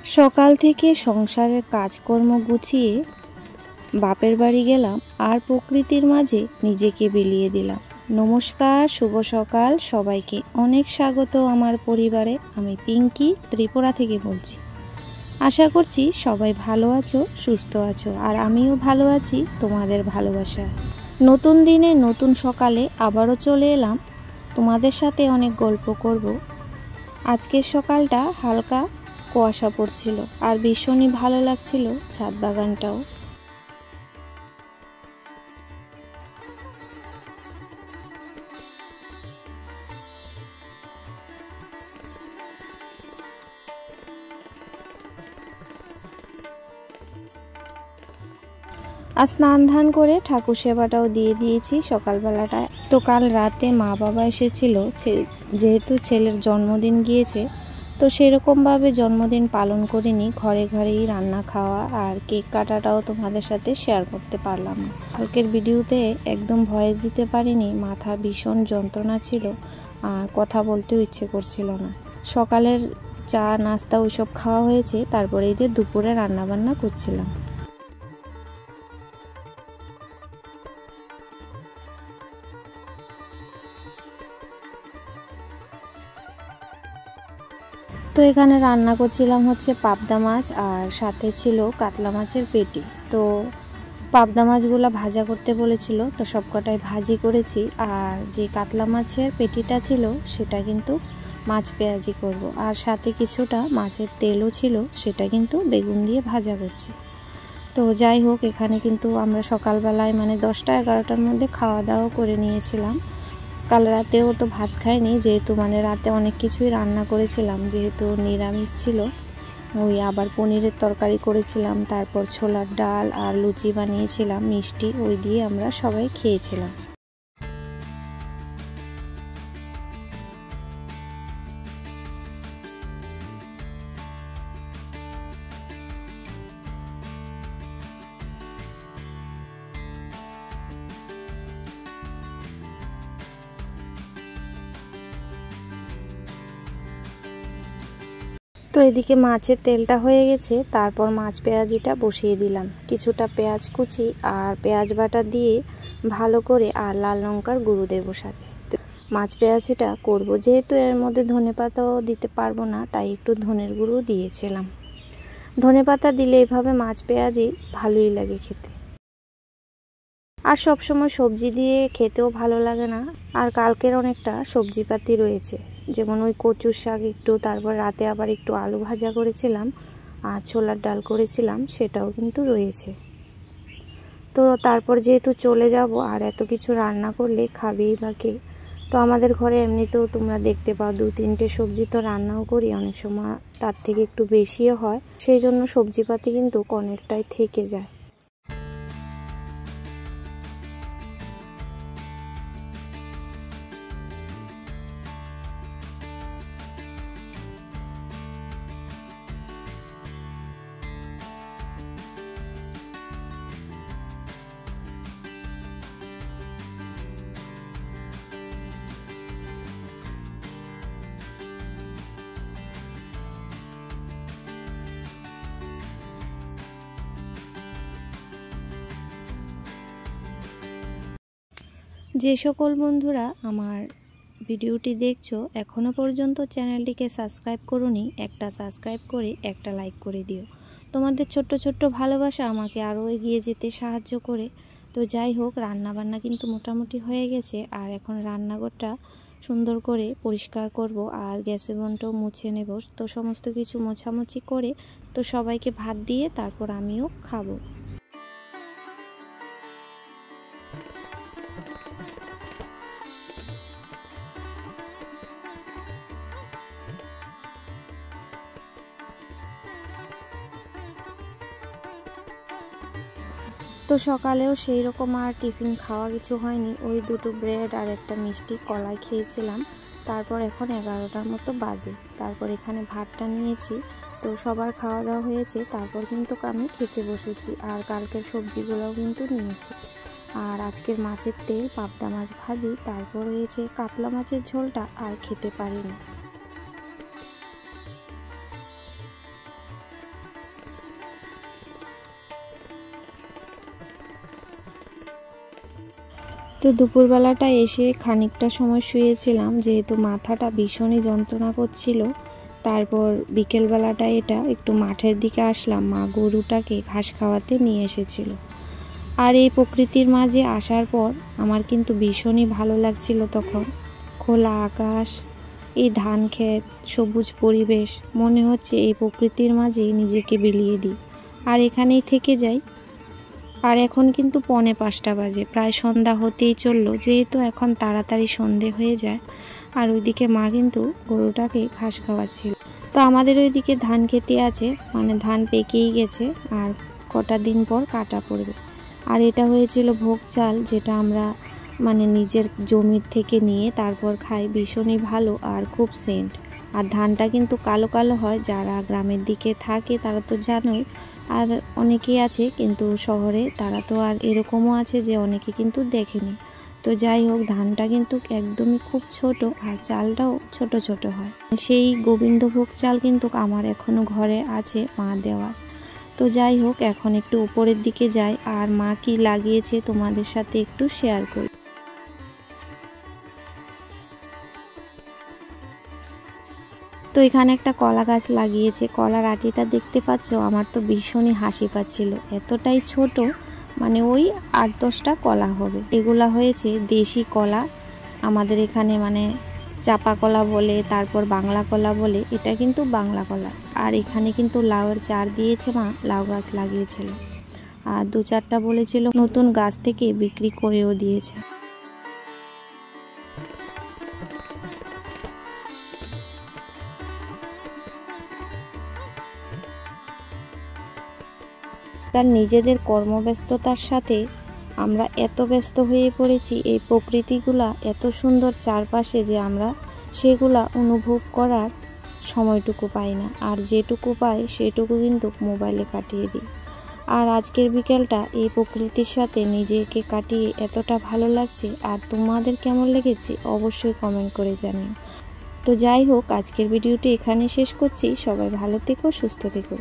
সকাল থেকে সংসারের কাজকর্ম গুছিয়ে বাপের বাড়ি গেলাম আর প্রকৃতির মাঝে নিজেকে বিলিয়ে দিলাম। নমস্কার, শুভ সকাল সবাইকে। অনেক স্বাগত আমার পরিবারে। আমি পিঙ্কি ত্রিপুরা থেকে বলছি। আশা করছি সবাই ভালো আছো, সুস্থ আছো, আর আমিও ভালো আছি তোমাদের ভালোবাসা। নতুন দিনে নতুন সকালে আবারও চলে এলাম তোমাদের সাথে অনেক গল্প করব। আজকের সকালটা হালকা কুয়াশা পড়ছিল আর ভীষণই ভালো লাগছিল ছাদ বাগানটাও। আর স্নান ধান করে ঠাকুর সেবাটাও দিয়ে দিয়েছি সকালবেলাটায়। তো কাল রাতে মা বাবা এসেছিল, যেহেতু ছেলের জন্মদিন গিয়েছে, তো সেরকমভাবে জন্মদিন পালন করিনি। ঘরে ঘরেই রান্না খাওয়া আর কেক কাটাটাও তোমাদের সাথে শেয়ার করতে পারলাম না। কালকের ভিডিওতে একদম ভয়েস দিতে পারিনি, মাথা ভীষণ যন্ত্রণা ছিল আর কথা বলতেও ইচ্ছে করছিল না। সকালের চা নাস্তা ওইসব খাওয়া হয়েছে, তারপরে এই যে দুপুরে রান্নাবান্না করছিলাম। তো এখানে রান্না করছিলাম হচ্ছে পাবদা মাছ, আর সাথে ছিল কাতলা মাছের পেটি। তো পাবদা মাছগুলো ভাজা করতে বলেছিল, তো সবকটাই ভাজি করেছি। আর যে কাতলা মাছের পেটিটা ছিল সেটা কিন্তু মাছ পেঁয়াজি করব, আর সাথে কিছুটা মাছের তেলও ছিল, সেটা কিন্তু বেগুন দিয়ে ভাজা করছি। তো যাই হোক, এখানে কিন্তু আমরা সকালবেলায় মানে 10টা-11টার মধ্যে খাওয়া দাওয়া করে নিয়েছিলাম। কাল রাতেও তো ভাত খাইনি, যেহেতু মানে রাতে অনেক কিছুই রান্না করেছিলাম, যেহেতু নিরামিষ ছিল। ওই আবার পনিরের তরকারি করেছিলাম, তারপর ছোলার ডাল আর লুচি বানিয়েছিলাম মিষ্টি, ওই দিয়ে আমরা সবাই খেয়েছিলাম। তো এদিকে মাছের তেলটা হয়ে গেছে, তারপর মাছ পেঁয়াজিটা বসিয়ে দিলাম। কিছুটা পেঁয়াজ কুচি আর পেঁয়াজ বাটা দিয়ে ভালো করে, আর লাল লঙ্কার গুঁড়ো দেবো সাথে। তো মাছ পেঁয়াজিটা করব, যেহেতু এর মধ্যে ধনেপাতাও দিতে পারবো না, তাই একটু ধনের গুঁড়ো দিয়েছিলাম। ধনেপাতা দিলে এভাবে মাছ পেঁয়াজি ভালোই লাগে খেতে। আর সব সময় সবজি দিয়ে খেতেও ভালো লাগে না। আর কালকের অনেকটা সবজিপাতি রয়েছে, যেমন ওই কচুর শাক একটু, তারপর রাতে আবার একটু আলু ভাজা করেছিলাম আর ছোলার ডাল করেছিলাম, সেটাও কিন্তু রয়েছে। তো তারপর যেহেতু চলে যাব, আর এত কিছু রান্না করলে খাবেই বা কে। তো আমাদের ঘরে এমনিতেও তোমরা দেখতে পাও 2-3টে সবজি তো রান্নাও করি, অনেক সময় তার থেকে একটু বেশিও হয়, সেই জন্য সবজিপাতি কিন্তু অনেকটাই থেকে যায়। যে সকল বন্ধুরা আমার ভিডিওটি দেখছো এখনও পর্যন্ত চ্যানেলটিকে সাবস্ক্রাইব করোনি, একটা সাবস্ক্রাইব করে একটা লাইক করে দিও। তোমাদের ছোট্ট ছোট্ট ভালোবাসা আমাকে আরও এগিয়ে যেতে সাহায্য করে। তো যাই হোক, রান্নাবান্না কিন্তু মোটামুটি হয়ে গেছে, আর এখন রান্নাঘরটা সুন্দর করে পরিষ্কার করব, আর গ্যাসের বনটাও মুছে নেব। তো সমস্ত কিছু মোছামুছি করে তো সবাইকে ভাত দিয়ে তারপর আমিও খাবো। তো সকালেও সেই রকম আর টিফিন খাওয়া কিছু হয়নি, ওই 2টো ব্রেড আর একটা মিষ্টি কলাই খেয়েছিলাম। তারপর এখন 11টার মতো বাজে, তারপর এখানে ভাতটা নিয়েছি। তো সবার খাওয়া দাওয়া হয়েছে, তারপর কিন্তু আমি খেতে বসেছি, আর কালকের সবজিগুলোও কিন্তু নিয়েছি। আর আজকের মাছের তেল, পাবদা মাছ ভাজি, তারপর হয়েছে কাতলা মাছের ঝোলটা, আর খেতে পারিনি। তো দুপুরবেলাটা এসে খানিকটা সময় শুয়েছিলাম, যেহেতু মাথাটা ভীষণই যন্ত্রণা করছিল। তারপর বিকেলবেলাটা এটা একটু মাঠের দিকে আসলাম, মা গরুটাকে ঘাস খাওয়াতে নিয়ে এসেছিল। আর এই প্রকৃতির মাঝে আসার পর আমার কিন্তু ভীষণই ভালো লাগছিল। তখন খোলা আকাশ, এই ধান ক্ষেত, সবুজ পরিবেশ, মনে হচ্ছে এই প্রকৃতির মাঝেই নিজেকে বিলিয়ে দিই আর এখানেই থেকে যাই। আর এখন কিন্তু 4:45 বাজে, প্রায় সন্ধ্যা হতেই চললো, যেহেতু এখন তাড়াতাড়ি সন্ধে হয়ে যায়। আর ওইদিকে মা কিন্তু গরুটাকে ঘাস খাওয়াচ্ছিল। তো আমাদের ওইদিকে ধান খেতে আছে, মানে ধান পেকেই গেছে আর কটা দিন পর কাটা পড়বে। আর এটা হয়েছিল ভোগ চাল, যেটা আমরা মানে নিজের জমির থেকে নিয়ে তারপর খাই, ভীষণই ভালো আর খুব সেন্ট। আর ধানটা কিন্তু কালো কালো হয়, যারা গ্রামের দিকে থাকে তারা তো জানোই। আর অনেকেই আছে কিন্তু শহরে, তারা তো আর এরকমও আছে যে অনেকে কিন্তু দেখেনি। তো যাই হোক, ধানটা কিন্তু একদমই খুব ছোট আর চালটাও ছোট ছোট হয়। সেই গোবিন্দভোগ চাল কিন্তু আমার এখনো ঘরে আছে, মা দেওয়া। তো যাই হোক, এখন একটু উপরের দিকে যাই আর মা কি লাগিয়েছে তোমাদের সাথে একটু শেয়ার করি। তো এখানে একটা কলা গাছ লাগিয়েছে, কলার আটিটা দেখতে পাচ্ছ, আমার তো ভীষণই হাসি পাচ্ছিল, এতটাই ছোট, মানে ওই 8-10টা কলা হবে। এগুলা হয়েছে দেশি কলা, আমাদের এখানে মানে চাপা কলা বলে, তারপর বাংলা কলা বলে, এটা কিন্তু বাংলা কলা। আর এখানে কিন্তু লাউয়ের চার দিয়েছে মা, লাউ গাছ লাগিয়েছিল। আর 2-4টা বলেছিল নতুন গাছ থেকে বিক্রি করেও দিয়েছে। তার নিজেদের কর্মব্যস্ততার সাথে আমরা এত ব্যস্ত হয়ে পড়েছি, এই প্রকৃতিগুলা এত সুন্দর চারপাশে, যে আমরা সেগুলা অনুভব করার সময়টুকু পাই না। আর যেটুকু পাই সেটুকু কিন্তু মোবাইলে কাটিয়ে দিই। আর আজকের বিকেলটা এই প্রকৃতির সাথে নিজেকে কাটিয়ে এতটা ভালো লাগছে। আর তোমাদের কেমন লেগেছে অবশ্যই কমেন্ট করে জানিও। তো যাই হোক, আজকের ভিডিওটি এখানে শেষ করছি। সবাই ভালো থেকো, সুস্থ থেকো।